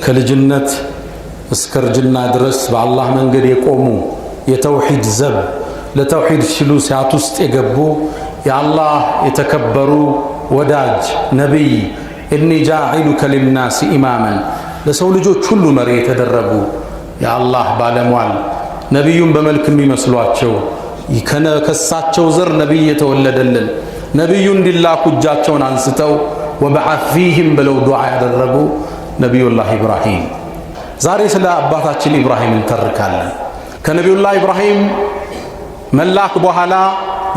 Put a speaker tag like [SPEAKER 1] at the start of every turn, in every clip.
[SPEAKER 1] ከልጅነት እስከ እርጅና ድረስ በአላህ መንገድ የቆሙ የተውሂድ ዘብ ለተውሂድ ሲሉ ሲያት ውስጥ የገቡ የአላህ የተከበሩ ወዳጅ ነቢይ ኢኒ ጃዒሉከ ሊናሲ ኢማመን ለሰው ልጆች ሁሉ መሪ የተደረጉ የአላህ ባለሟል ነቢዩን በመልክ የሚመስሏቸው ከሳቸው ዘር ነቢይ የተወለደልን ነቢዩ እንዲላኩ እጃቸውን አንስተው ወበዓት ፊህም ብለው ዱዓ ያደረጉ ነቢዩላህ ኢብራሂም። ዛሬ ስለ አባታችን ኢብራሂም እንተርካለን። ከነቢዩላህ ኢብራሂም መላክ በኋላ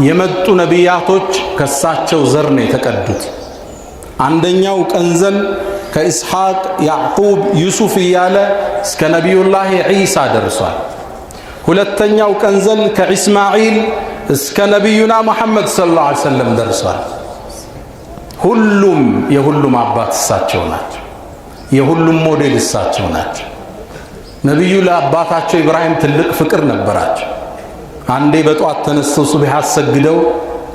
[SPEAKER 1] የመጡ ነቢያቶች ከሳቸው ዘር ነው የተቀዱት። አንደኛው ቀንዘል ከኢስሐቅ ያዕቁብ ዩሱፍ እያለ እስከ ነቢዩላህ ዒሳ ደርሷል። ሁለተኛው ቀንዘል ከኢስማዒል እስከ ነቢዩና ሙሐመድ ሰለላሁ ዐለይሂ ወሰለም ደርሷል። ሁሉም የሁሉም አባት እሳቸው ናቸው። የሁሉም ሞዴል እሳቸው ናቸው። ነቢዩ ለአባታቸው ኢብራሂም ትልቅ ፍቅር ነበራቸው። አንዴ በጧት ተነስተው ሱብህ አሰግደው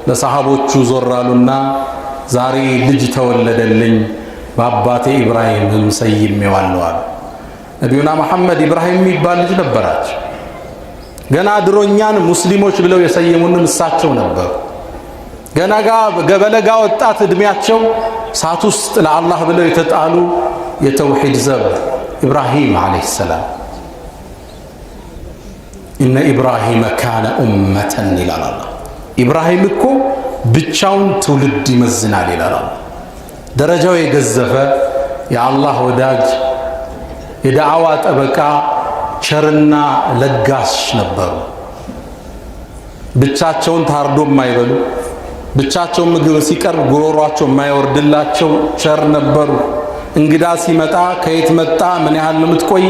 [SPEAKER 1] ለሰሃቦቹ ዞር አሉና ዛሬ ልጅ ተወለደልኝ በአባቴ ኢብራሂምም ሰይሜዋለሁ አሉ። ነቢዩና መሐመድ ኢብራሂም የሚባል ልጅ ነበራቸው። ገና ድሮኛን ሙስሊሞች ብለው የሰየሙንም እሳቸው ነበሩ። ገና ገበለጋ ወጣት ዕድሜያቸው ሳት ውስጥ ለአላህ ብለው የተጣሉ የተውሂድ ዘብ ኢብራሂም ዓለይሂ ሰላም። ኢነ ኢብራሂመ ካነ ኡመተን ይላል አላህ። ኢብራሂም እኮ ብቻውን ትውልድ ይመዝናል ይላል አላህ። ደረጃው የገዘፈ የአላህ ወዳጅ የዳዕዋ ጠበቃ ቸርና ለጋሽ ነበሩ። ብቻቸውን ታርዶ የማይበሉ ብቻቸውን ምግብ ሲቀርብ ጉሮሯቸው የማይወርድላቸው ቸር ነበሩ። እንግዳ ሲመጣ ከየት መጣ ምን ያህል ነው የምትቆይ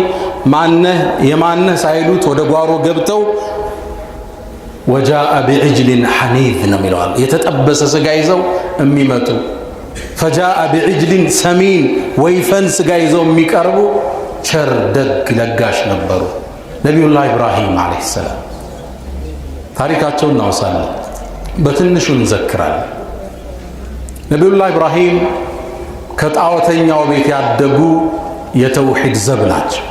[SPEAKER 1] ማነህ የማነህ ሳይሉት ወደ ጓሮ ገብተው ወጃአ ቢዕጅሊን ሐኒዝ ነው የሚለዋል የተጠበሰ ስጋ ይዘው የሚመጡ ፈጃአ ቢዕጅሊን ሰሚን ወይፈን ስጋ ይዘው የሚቀርቡ ቸር ደግ ለጋሽ ነበሩ ነቢዩላህ ኢብራሂም ዓለይሂ ሰላም። ታሪካቸውን እናወሳለን፣ በትንሹ እንዘክራለን። ነቢዩላህ ኢብራሂም ከጣዖተኛው ቤት ያደጉ የተውሂድ ዘብ ናቸው።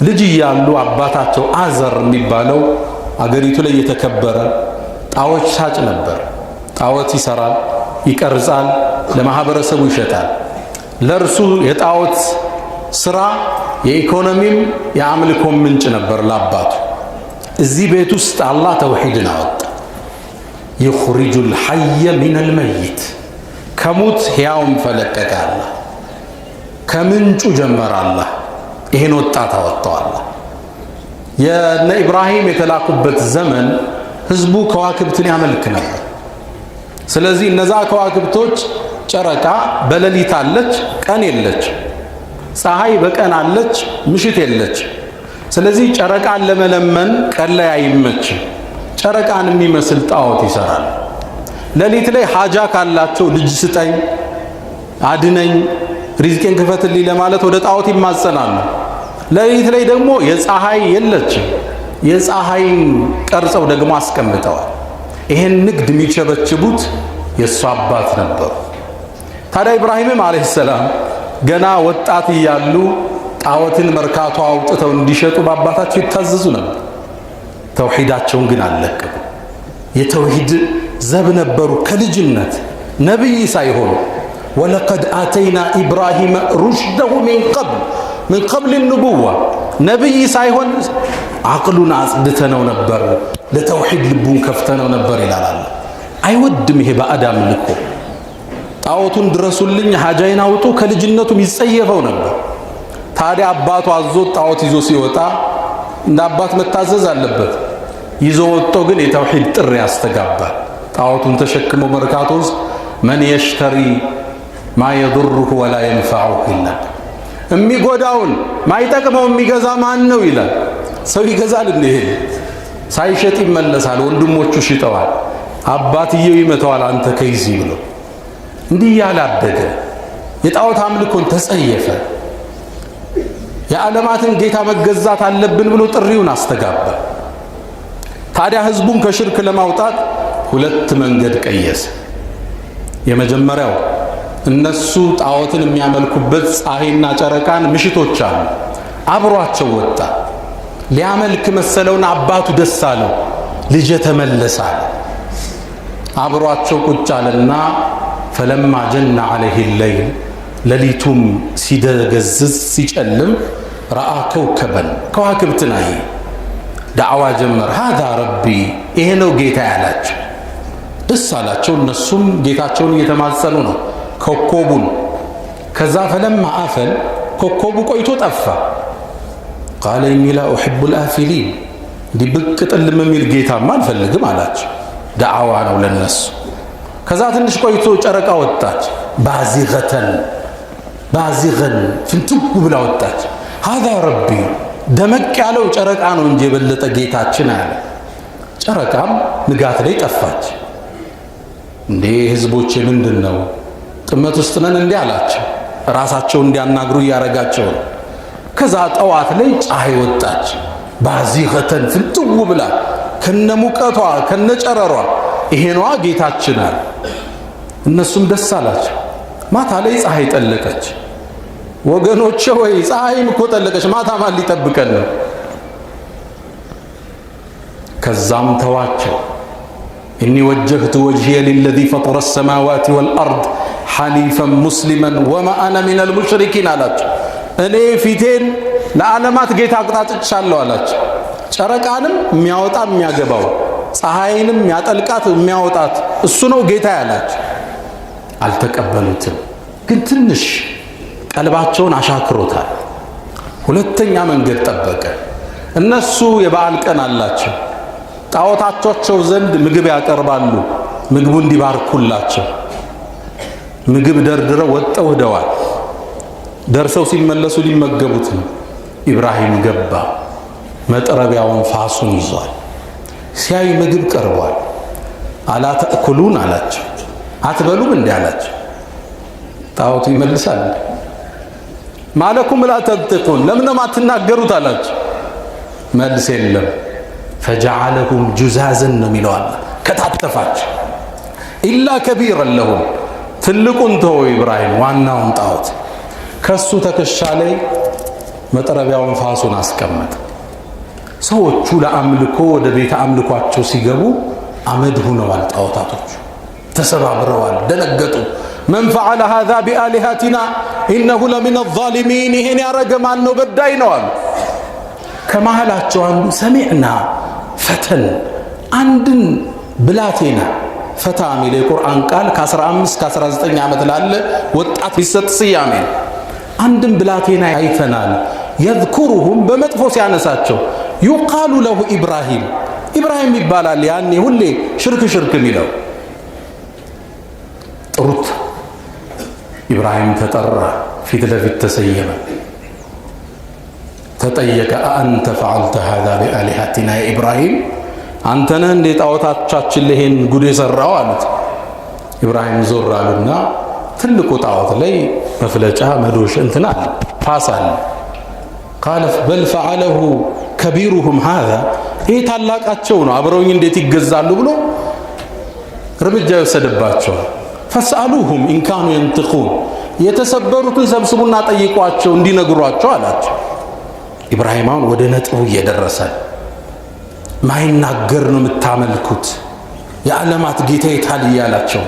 [SPEAKER 1] ልጅ እያሉ አባታቸው አዘር የሚባለው አገሪቱ ላይ የተከበረ ጣዖት ሻጭ ነበር። ጣዖት ይሰራል፣ ይቀርጻል፣ ለማህበረሰቡ ይሸጣል። ለእርሱ የጣዖት ስራ የኢኮኖሚም የአምልኮም ምንጭ ነበር ለአባቱ። እዚህ ቤት ውስጥ አላህ ተውሂድን አወጣ። ይኽሪጁል ሐየ ሚነል መይት ከሙት ሕያውም ፈለቀቀ አላህ። ከምንጩ ጀመረ አላህ። ይሄን ወጣት አወጣው አላህ። የነ ኢብራሂም የተላኩበት ዘመን ህዝቡ ከዋክብትን ያመልክ ነበር። ስለዚህ እነዛ ከዋክብቶች ጨረቃ በሌሊት አለች፣ ቀን የለች። ፀሐይ በቀን አለች፣ ምሽት የለች። ስለዚህ ጨረቃን ለመለመን ቀን ላይ አይመችም። ጨረቃን የሚመስል ጣዖት ይሰራል። ሌሊት ላይ ሐጃ ካላቸው ልጅ ስጠኝ፣ አድነኝ፣ ሪዝቄን ክፈትልኝ ለማለት ወደ ጣዖት ይማጸናሉ። ሌሊት ላይ ደግሞ የፀሐይ የለችም። የፀሐይን ቀርጸው ደግሞ አስቀምጠዋል። ይሄን ንግድ የሚቸበችቡት የእሱ አባት ነበሩ። ታዲያ ኢብራሂምም ዓለይሂ ሰላም ገና ወጣት እያሉ ጣዖትን መርካቶ አውጥተው እንዲሸጡ በአባታቸው ይታዘዙ ነበር። ተውሂዳቸውን ግን አልለቀቁ። የተውሂድ ዘብ ነበሩ ከልጅነት ነቢይ ሳይሆኑ። ወለቀድ አተይና ኢብራሂመ ሩሽደሁ ሚን ቀብል ንቡዋ ነቢይ ሳይሆን አቅሉን አጽድተነው ነበር፣ ለተውሂድ ልቡን ከፍተነው ነበር ይላል። አይወድም ይሄ ባዕድ አምልኮ። ጣዖቱን ድረሱልኝ ሐጃይን አውጡ ከልጅነቱም ይጸየፈው ነበር። ታዲያ አባቱ አዞት ጣዖት ይዞ ሲወጣ እንደ አባት መታዘዝ አለበት። ይዞ ወጥቶ ግን የተውሂድ ጥሪ ያስተጋባል። ጣዖቱን ተሸክሞ መርካቶ ውስጥ መን የሽተሪ ማ የዱሩሁ ወላ የንፈዑሁ ይላል። የሚጎዳውን ማይጠቅመው የሚገዛ ማን ነው ይላል። ሰው ይገዛል እንዴ? ሳይሸጥ ይመለሳል። ወንድሞቹ ሽጠዋል፣ አባትየው ይመተዋል አንተ ከይዚ ብሎ እንዲህ ያለ አደገ። የጣዖት አምልኮን ተጸየፈ። የዓለማትን ጌታ መገዛት አለብን ብሎ ጥሪውን አስተጋባ። ታዲያ ህዝቡን ከሽርክ ለማውጣት ሁለት መንገድ ቀየሰ። የመጀመሪያው እነሱ ጣዖትን የሚያመልኩበት ፀሐይና ጨረቃን ምሽቶች አሉ። አብሯቸው ወጣ። ሊያመልክ መሰለውን አባቱ ደስ አለው። ልጄ ተመለሰ አለ። አብሯቸው ቁጭ አለና ፈለማ ጀነ ዐለይሂ ለይል ሌሊቱም ሲደገዝዝ ሲጨልም ረአ ከውከበን ከዋክብትን አየ። ዳዕዋ ጀመር። ሃዛ ረቢ ይሄ ነው ጌታ ያላቸው። ደስ አላቸው። እነሱም ጌታቸውን እየተማጸኑ ነው ኮከቡን። ከዛ ፈለማ አፈል ኮከቡ ቆይቶ ጠፋ። ቃለ ኢኒ ላ ኡሒቡል አፊሊን እንዲህ ብቅ ጥልም የሚል ጌታማ አልፈልግም አላቸው። ዳዕዋ ነው ለነሱ። ከዛ ትንሽ ቆይቶ ጨረቃ ወጣች። ባዚገን ፍንትው ብላ ወጣች። ሃዛ ረቢ ደመቅ ያለው ጨረቃ ነው እንጂ የበለጠ ጌታችን አለ። ጨረቃም ንጋት ላይ ጠፋች። እንዴ ህዝቦቼ ምንድን ነው ጥመት ውስጥ ነን እንዲህ አላቸው። ራሳቸው እንዲያናግሩ እያረጋቸው ነው። ከዛ ጠዋት ላይ ፀሐይ ወጣች። ባዚገተን ፍንትው ብላ ከነሙቀቷ ከነጨረሯ ይሄ ነዋ ጌታችን አለ። እነሱም ደስ አላቸው። ማታ ላይ ፀሐይ ጠለቀች። ወገኖቼ ወይ ፀሐይም እኮ ጠለቀች፣ ማታ ማን ሊጠብቀን ነው? ከዛም ተዋቸው። ኢኒ ወጀህቱ ወጅሂየ ሊለዚ ፈጠረ ሰማዋት ወልአርድ ሐኒፈን ሙስሊመን ወማ አነ ሚነል ሙሽሪኪን አላቸው። እኔ ፊቴን ለዓለማት ጌታ አቅጣጫለሁ አላቸው። ጨረቃንም የሚያወጣ የሚያገባው፣ ፀሐይንም የሚያጠልቃት የሚያወጣት እሱ ነው ጌታ ያላቸው። አልተቀበሉትም። ግን ትንሽ ቀልባቸውን አሻክሮታል። ሁለተኛ መንገድ ጠበቀ። እነሱ የበዓል ቀን አላቸው። ጣዖታቸው ዘንድ ምግብ ያቀርባሉ። ምግቡ እንዲባርኩላቸው ምግብ ደርድረው ወጠው ሄደዋል። ደርሰው ሲመለሱ ሊመገቡት ነው። ኢብራሂም ገባ። መጥረቢያውን ፋሱን ይዟል። ሲያይ ምግብ ቀርቧል። አላ ተእኩሉን አላቸው። አትበሉም እንዲህ አላቸው። ጣዖቱ ይመልሳል። ማለኩም ላ ተንጢቁን ለምን አትናገሩት አላቸው። መልስ የለም። ፈጀዐለሁም ጁዛዘን ነው የሚለው አላህ። ከታተፋቸው ኢላ ከቢረን ለሁም ትልቁን ተወው ኢብራሂም ዋናውን ጣዖት ከሱ ትከሻ ላይ መጥረቢያውን ፋሱን አስቀመጠ። ሰዎቹ ለአምልኮ ወደ ቤተ አምልኳቸው ሲገቡ አመድ ሆነዋል። ጣዖታቶቹ ተሰባብረዋል። ደነገጡ። መን ፈዐለ ሃዛ ቢአሊሃቲና ኢነሁ ለሚነ ዛሊሚን ይሄን ያረገ ማን ነው? በዳይ ነው አሉ። ከመሃላቸው አንዱ ሰሚዕና ፈተን አንድን ብላቴና ፈታ የሚል የቁርአን ቃል ከ15 ከ19 ዓመት ላለ ወጣት ሊሰጥ ስያሜ ነው። አንድን ብላቴና አይተናል። የዝኩሩሁም በመጥፎ ሲያነሳቸው ዩቃሉ ለሁ ኢብራሂም ኢብራሂም ይባላል። ያኔ ሁሌ ሽርክ የሚለው ጥሩት። ኢብራሂም ተጠራ። ፊት ለፊት ተሰየመ። ተጠየቀ። አአንተ ፈዐልተ ሃዛ ቢአሊሃቲና ያ ኢብራሂም አንተ ነህ እንዴ ጣዖታቻችን ይሄን ጉድ የሰራው አሉት። ኢብራሂም ዞር አሉና ትልቁ ጣዖት ላይ መፍለጫ መዶሽ እንትና ፋስ አለ። ቃለ በል ፈዐለሁ ከቢሩሁም ሃዛ ይሄ ታላቃቸው ነው አብረውኝ እንዴት ይገዛሉ ብሎ እርምጃ ይወሰድባቸዋል። ፈስአሉሁም ኢንካኑ የንጥቁን የተሰበሩትን ሰብስቡና ጠይቋቸው እንዲነግሯቸው አላቸው። ኢብራሂም አሁን ወደ ነጥቡ እየደረሰ ማይናገር ነው የምታመልኩት የዓለማት ጌታ የታል እያላቸው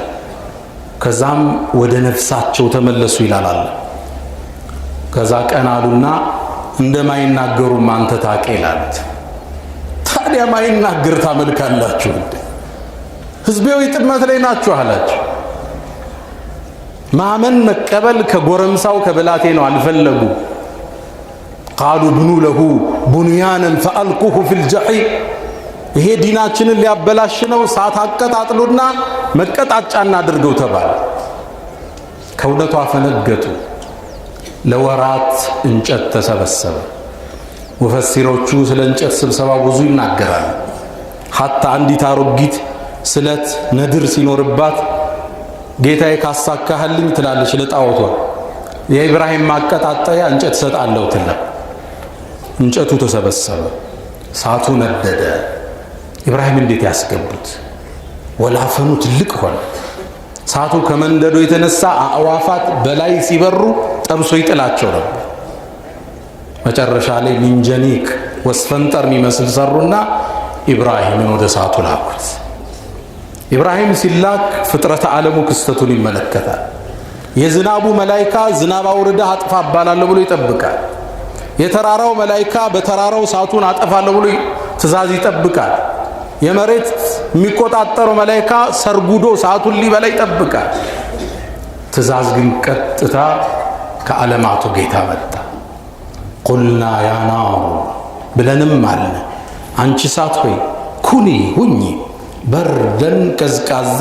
[SPEAKER 1] ከዛም ወደ ነፍሳቸው ተመለሱ ይላል። ከዛ ቀን አሉና እንደማይናገሩም አንተ ታውቅ ይላሉት። ታዲያ ማይናገር ታመልካላችሁ እንዴ? ህዝቤው ጥመት ላይ ናችሁ አላቸው። ማመን መቀበል ከጎረምሳው ከበላቴ ነው አልፈለጉ። ቃሉ ብኑ ለሁ ቡንያንን ፈአልቁሁ ፊል ጀሒም ይሄ ዲናችንን ሊያበላሽ ነው ሳት አቀጣጥሉና መቀጣጫ እናድርገው ተባለ። ከእውነቱ አፈነገጡ። ለወራት እንጨት ተሰበሰበ። ሙፈሲሮቹ ስለ እንጨት ስብሰባ ብዙ ይናገራሉ። ሐታ አንዲት አሮጊት ስለት ነድር ሲኖርባት ጌታዬ ካሳካህልኝ ትላለች ለጣዖቷ። የኢብራሂም ማቀጣጠያ እንጨት ሰጣለሁ ትላ። እንጨቱ ተሰበሰበ። ሳቱ ነደደ። ኢብራሂም እንዴት ያስገቡት? ወላፈኑ ትልቅ ሆነ። እሳቱ ከመንደዱ የተነሳ አዕዋፋት በላይ ሲበሩ ጠብሶ ይጥላቸው ነበር። መጨረሻ ላይ ሚንጀኒክ ወስፈንጠር የሚመስል ሰሩና ኢብራሂምን ወደ እሳቱ ላኩት። ኢብራሂም ሲላክ ፍጥረተ ዓለሙ ክስተቱን ይመለከታል። የዝናቡ መላይካ ዝናብ አውርደህ አጥፋ አባላለሁ ብሎ ይጠብቃል። የተራራው መላይካ በተራራው እሳቱን አጠፋለሁ ብሎ ትእዛዝ ይጠብቃል። የመሬት የሚቆጣጠረው መላይካ ሰርጉዶ እሳቱን ሊበላ ይጠብቃል። ትእዛዝ ግን ቀጥታ ከዓለማቱ ጌታ መጣ። ቁልና ያ ናሩ ብለንም አለ አንቺ እሳት ሆይ ኩኒ ሁኚ በርደን ቀዝቃዛ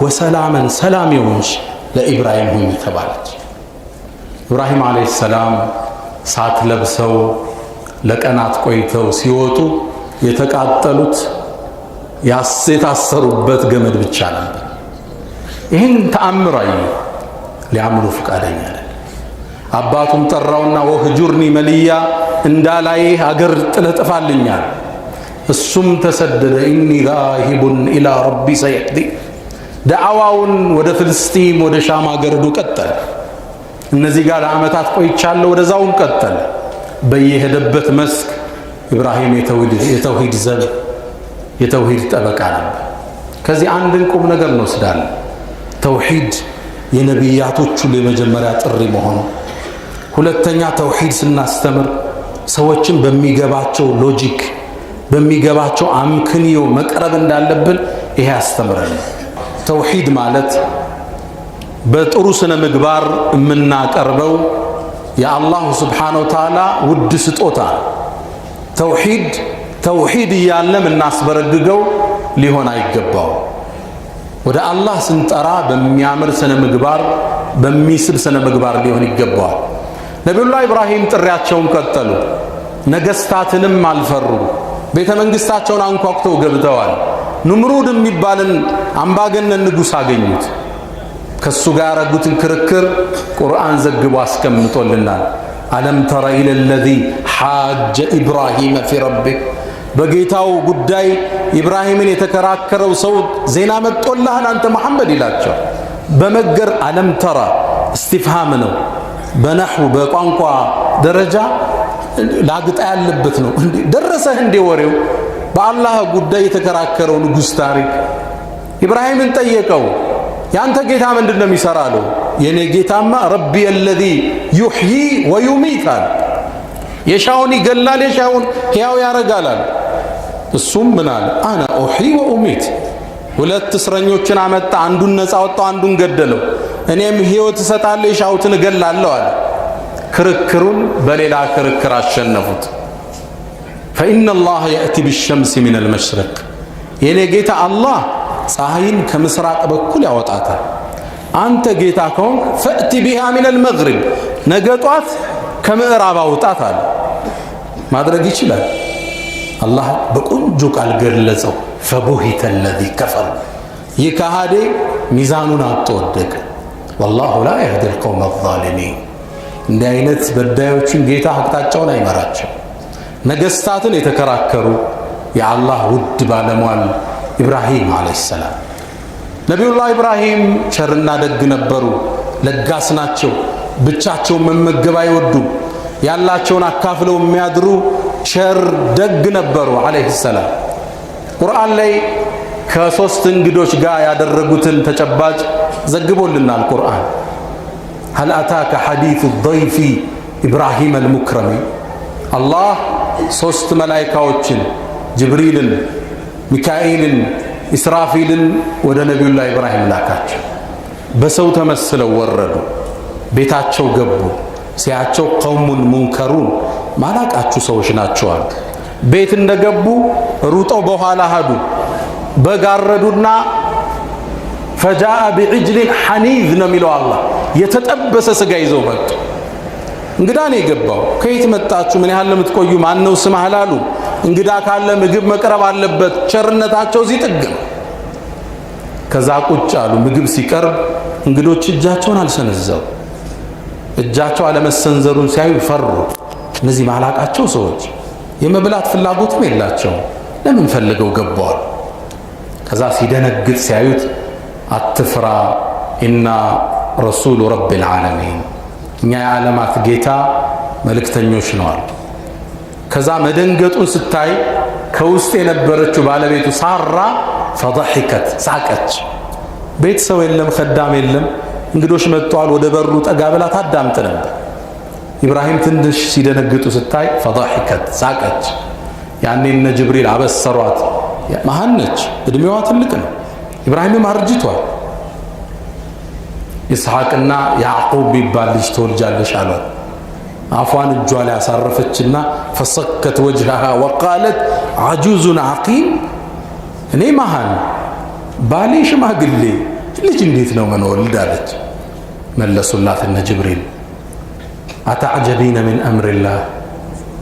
[SPEAKER 1] ወሰላመን ሰላም ይሁንሽ ለኢብራሂም ሁኚ ተባለች። ኢብራሂም ዓለይሂ ሰላም እሳት ለብሰው ለቀናት ቆይተው ሲወጡ የተቃጠሉት የታሰሩበት ገመድ ብቻ ነበር። ይህን ተአምር አዩ። ሊያምኑ ፈቃደኛ ነን። አባቱም ጠራውና ወህጁርኒ መልያ እንዳላይ አገር ጥለህ ጥፋልኛል። እሱም ተሰደደ። ኢኒ ዛሂቡን ኢላ ረቢ ሰየህዲ ዳዕዋውን ወደ ፍልስጢም ወደ ሻም አገር ሄዶ ቀጠለ። እነዚህ ጋር ለዓመታት ቆይቻለሁ፣ ወደዛውም ቀጠለ። በየሄደበት መስክ ኢብራሂም የተውሂድ ዘብ የተውሂድ ጠበቃ ነበር። ከዚህ አንድን ቁም ነገር እንወስዳለን። ተውሂድ የነቢያቶቹ የመጀመሪያ ጥሪ መሆኑ። ሁለተኛ ተውሂድ ስናስተምር ሰዎችን በሚገባቸው ሎጂክ በሚገባቸው አምክንዮ መቅረብ እንዳለብን ይሄ ያስተምረን። ተውሂድ ማለት በጥሩ ስነ ምግባር የምናቀርበው የአላሁ ስብሓነሁ ወተዓላ ውድ ስጦታ። ተውሂድ እያለ የምናስበረግገው ሊሆን አይገባው። ወደ አላህ ስንጠራ በሚያምር ስነ ምግባር በሚስብ ስነ ምግባር ሊሆን ይገባዋል። ነቢዩላህ ኢብራሂም ጥሪያቸውን ቀጠሉ። ነገስታትንም አልፈሩ። ቤተ መንግስታቸውን አንኳኩተው ገብተዋል። ንምሩድ የሚባልን አምባገነን ንጉሥ አገኙት። ከሱ ጋር ያረጉትን ክርክር ቁርአን ዘግቦ አስቀምጦልናል። አለም ተረ ኢለ ለዚ ሓጀ ኢብራሂመ ፊ ረቢህ በጌታው ጉዳይ ኢብራሂምን የተከራከረው ሰው ዜና መጥቶልሃል አንተ መሐመድ ይላቸው። በመገር አለም ተራ እስቲፍሃም ነው። በነሕው በቋንቋ ደረጃ ላግጣ ያለበት ነው። ደረሰህ እንዴ ወሬው? በአላህ ጉዳይ የተከራከረው ንጉሥ ታሪክ ኢብራሂምን ጠየቀው። ያንተ ጌታ ምንድን ነው የሚሰራለው? የኔ ጌታማ ረቢ አለዚ ዩሕዪ ወዩሚት አለ። የሻውን ይገላል፣ የሻውን ሕያው ያረጋላል። እሱም ምን አለ? አና ኡሕዪ ወኡሚት። ሁለት እስረኞችን አመጣ። አንዱን ነፃ ወጣው፣ አንዱን ገደለው። እኔም ሕይወት እሰጣለሁ፣ የሻውትን እገላለሁ አለ። ክርክሩን በሌላ ክርክር አሸነፉት። ፈኢነ ላህ የእቲ ቢሸምሲ ሚነል መሽሪቅ የኔ ጌታ አላህ ፀሐይን ከምስራቅ በኩል ያወጣታል። አንተ ጌታ ከሆንክ ፈእቲ ቢሃ ሚነል መግሪብ ነገ ጧት ከምዕራብ አውጣት አለ። ማድረግ ይችላል። አላህ በቆንጆ ቃል ገለጸው። ፈቡሂተ አለዚ ከፈር ይህ ከሃዲ ሚዛኑን አጥቶ ወደቀ። ወላሁ ላ የህዲል ቀውመ ዛሊሚን እንዲህ አይነት በዳዮችን ጌታ አቅጣጫውን አይመራቸው። ነገስታትን የተከራከሩ የአላህ ውድ ባለሟል ኢብራሂም ዓለይሂ ሰላም። ነቢዩላህ ኢብራሂም ቸርና ደግ ነበሩ። ለጋስ ናቸው። ብቻቸውን መመገብ አይወዱም። ያላቸውን አካፍለው የሚያድሩ ቸር ደግ ነበሩ ዓለይሂ ሰላም። ቁርአን ላይ ከሶስት እንግዶች ጋር ያደረጉትን ተጨባጭ ዘግቦልናል ቁርአን። هل أتاك حديث الضيف إبراهيم المكرم الله ሶስት መላእክቶችን ጅብሪልን፣ ሚካኤልን፣ ኢስራፊልን ወደ ነቢዩላህ ኢብራሂም ላካቸው። በሰው ተመስለው ወረዱ። ቤታቸው ገቡ። ሲያቸው ቀውሙን ሙንከሩን ማላቃችሁ ሰዎች ናቸው አሉ። ቤት እንደገቡ ሩጠው በኋላ ሄዱ። በጋረዱና ፈጃአ ቢዕጅሊን ሐኒዝ ነው የሚለው አላህ። የተጠበሰ ስጋ ይዘው መጡ። እንግዳ ነው የገባው። ከየት መጣችሁ? ምን ያህል ለምትቆዩ? ማን ነው ስምህ አላሉ። እንግዳ ካለ ምግብ መቅረብ አለበት። ቸርነታቸው እዚህ ጥግ ነው። ከዛ ቁጭ አሉ። ምግብ ሲቀርብ እንግዶች እጃቸውን አልሰነዘሩ። እጃቸው አለመሰንዘሩን ሲያዩ ፈሩ። እነዚህ ማላቃቸው ሰዎች የመብላት ፍላጎትም የላቸውም። ለምን ፈልገው ገባዋል? ከዛ ሲደነግጥ ሲያዩት አትፍራ ኢና ረሱሉ ረቢል ዓለሚን እኛ የዓለማት ጌታ መልእክተኞች ነው አሉ። ከዛ መደንገጡን ስታይ ከውስጥ የነበረችው ባለቤቱ ሳራ ፈضحከት ሳቀች። ቤት ሰው የለም፣ ኸዳም የለም፣ እንግዶች መጥተዋል። ወደ በሩ ጠጋ ብላ ታዳምጥ ነበር። ኢብራሂም ትንሽ ሲደነግጡ ስታይ ፈضحከት ሳቀች። ያኔ እነ ጅብሪል አበሰሯት። መሃን ነች፣ እድሜዋ ትልቅ ነው። ኢብራሂምም አርጅቷል። ኢስሐቅና ያዕቁብ ይባል ልጅ ትወልጃለሽ አሏት። አፏን እጇ ላይ አሳረፈችና ፈሰከት ወጅሃ ወቃለት አጁዙን ዓቂም እኔ መሃን ባሌ ሽማግሌ ልጅ እንዴት ነው መንወልድ አለች። መለሱላት እነ ጅብሪል አተዕጀቢነ ምን አምሪላህ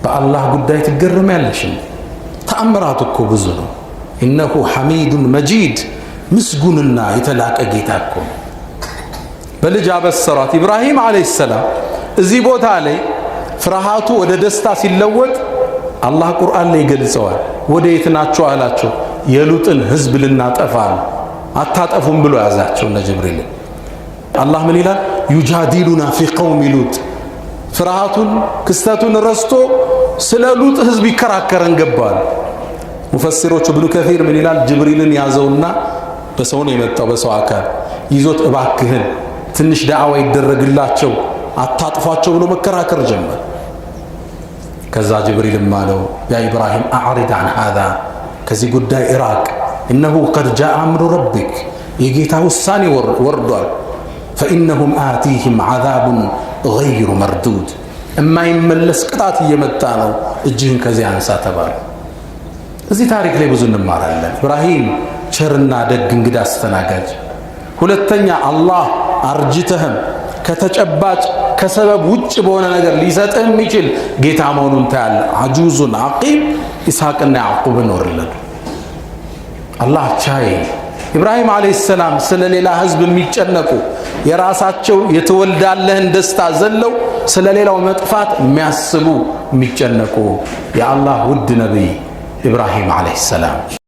[SPEAKER 1] በአላህ ጉዳይ ትገረሚያለሽ? ተአምራቱ እኮ ብዙ ነው። ኢነሁ ሐሚዱን መጂድ ምስጉንና የተላቀ ጌታ እኮ ነው። በልጅ አበሰሯት። ኢብራሂም ዓለይሂ ሰላም እዚህ ቦታ ላይ ፍርሃቱ ወደ ደስታ ሲለወጥ አላህ ቁርአን ላይ ገልጸዋል። ወደ የት ናችሁ አላቸው። የሉጥን ህዝብ ልናጠፋ ነው። አታጠፉም ብሎ ያዛቸው እነ ጅብሪል። አላህ ምን ይላል? ዩጃዲሉና ፊ ቀውሚ ሉጥ። ፍርሃቱን ክስተቱን ረስቶ ስለ ሉጥ ህዝብ ይከራከረን ገባል። ሙፈሲሮቹ ኢብኑ ከሲር ምን ይላል? ጅብሪልን ያዘውና በሰው ነው የመጣው፣ በሰው አካል ይዞት እባክህን ትንሽ ዳዕዋ ይደረግላቸው አታጥፏቸው ብሎ መከራከር ጀመር። ከዛ ጅብሪልም አለው ያ ኢብራሂም አዕሪድ አን ሃዛ ከዚህ ጉዳይ ኢራቅ እነሁ ቀድ ጃአ አምሩ ረቢክ የጌታ ውሳኔ ወርዷል። ፈኢነሁም አቲህም ዓዛቡን ገይሩ መርዱድ የማይመለስ ቅጣት እየመጣ ነው፣ እጅህን ከዚህ አንሳ ተባለ። እዚህ ታሪክ ላይ ብዙ እንማራለን። ኢብራሂም ቸርና ደግ እንግዳ አስተናጋጅ። ሁለተኛ አላህ አርጅተህም ከተጨባጭ ከሰበብ ውጭ በሆነ ነገር ሊሰጥህ የሚችል ጌታ መሆኑን ታያለ። አጁዙን ዓቂም ኢስሐቅና ያዕቁብን ወለዱ። አላህ ቻይ። ኢብራሂም ዓለይሂ ሰላም ስለ ሌላ ህዝብ የሚጨነቁ የራሳቸው የተወልዳለህን ደስታ ዘለው ስለ ሌላው መጥፋት የሚያስቡ የሚጨነቁ የአላህ ውድ ነቢይ ኢብራሂም ዓለይሂ ሰላም